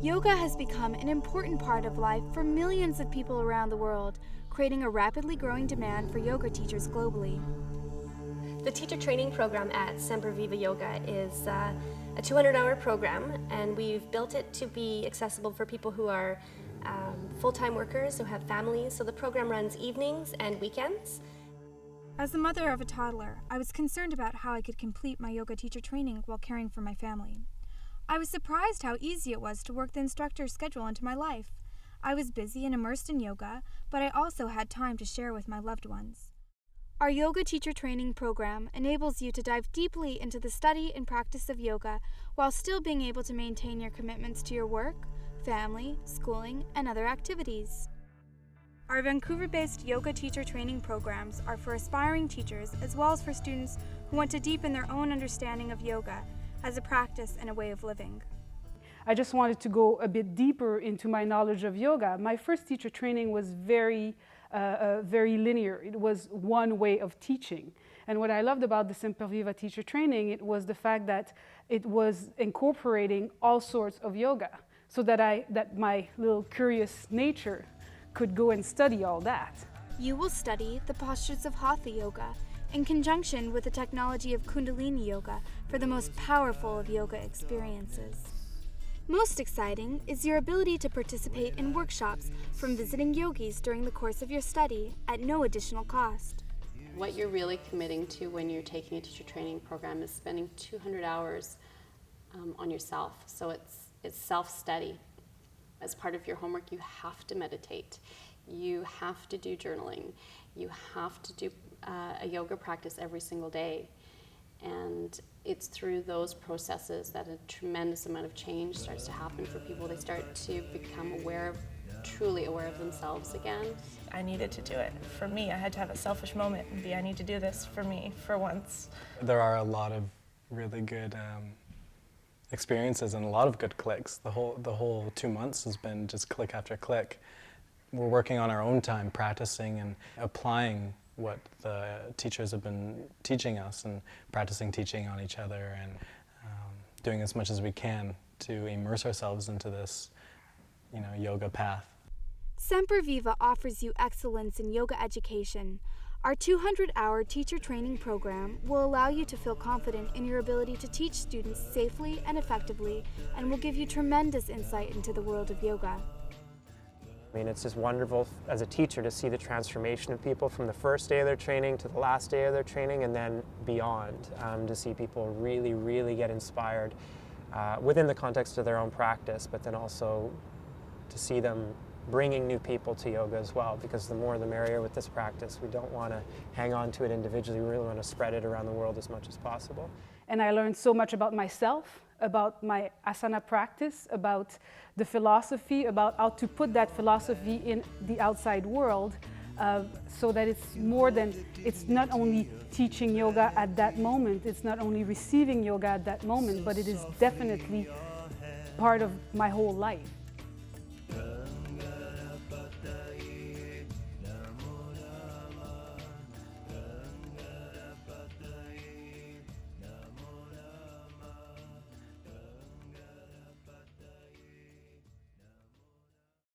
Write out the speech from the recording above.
Yoga has become an important part of life for millions of people around the world, creating a rapidly growing demand for yoga teachers globally. The teacher training program at Semperviva Yoga is a 200-hour program, and we've built it to be accessible for people who are full-time workers, who have families. So the program runs evenings and weekends. As the mother of a toddler, I was concerned about how I could complete my yoga teacher training while caring for my family. I was surprised how easy it was to work the instructor's schedule into my life. I was busy and immersed in yoga, but I also had time to share with my loved ones. Our yoga teacher training program enables you to dive deeply into the study and practice of yoga while still being able to maintain your commitments to your work, family, schooling, and other activities. Our Vancouver-based yoga teacher training programs are for aspiring teachers as well as for students who want to deepen their own understanding of yoga as a practice and a way of living. I just wanted to go a bit deeper into my knowledge of yoga. My first teacher training was very linear. It was one way of teaching. And what I loved about the Semperviva teacher training, it was the fact that it was incorporating all sorts of yoga, so that my little curious nature could go and study all that. You will study the postures of Hatha yoga in conjunction with the technology of Kundalini yoga for the most powerful of yoga experiences. Most exciting is your ability to participate in workshops from visiting yogis during the course of your study at no additional cost. What you're really committing to when you're taking a teacher training program is spending 200 hours on yourself. So it's self-study. As part of your homework, you have to meditate. You have to do journaling. You have to do a yoga practice every single day. And it's through those processes that a tremendous amount of change starts to happen for people. They start to become truly aware of themselves again. I needed to do it. For me, I had to have a selfish moment and be, I need to do this for me, for once. There are a lot of really good experiences and a lot of good clicks. The whole 2 months has been just click after click. We're working on our own time, practicing and applying what the teachers have been teaching us and practicing teaching on each other and doing as much as we can to immerse ourselves into this, yoga path. Semperviva offers you excellence in yoga education. Our 200-hour teacher training program will allow you to feel confident in your ability to teach students safely and effectively, and will give you tremendous insight into the world of yoga. I mean, it's just wonderful as a teacher to see the transformation of people from the first day of their training to the last day of their training and then beyond, to see people really, really get inspired within the context of their own practice, but then also to see them bringing new people to yoga as well, because the more the merrier with this practice. We don't want to hang on to it individually, we really want to spread it around the world as much as possible. And I learned so much about myself, about my asana practice, about the philosophy, about how to put that philosophy in the outside world, so that it's not only teaching yoga at that moment, it's not only receiving yoga at that moment, but it is definitely part of my whole life.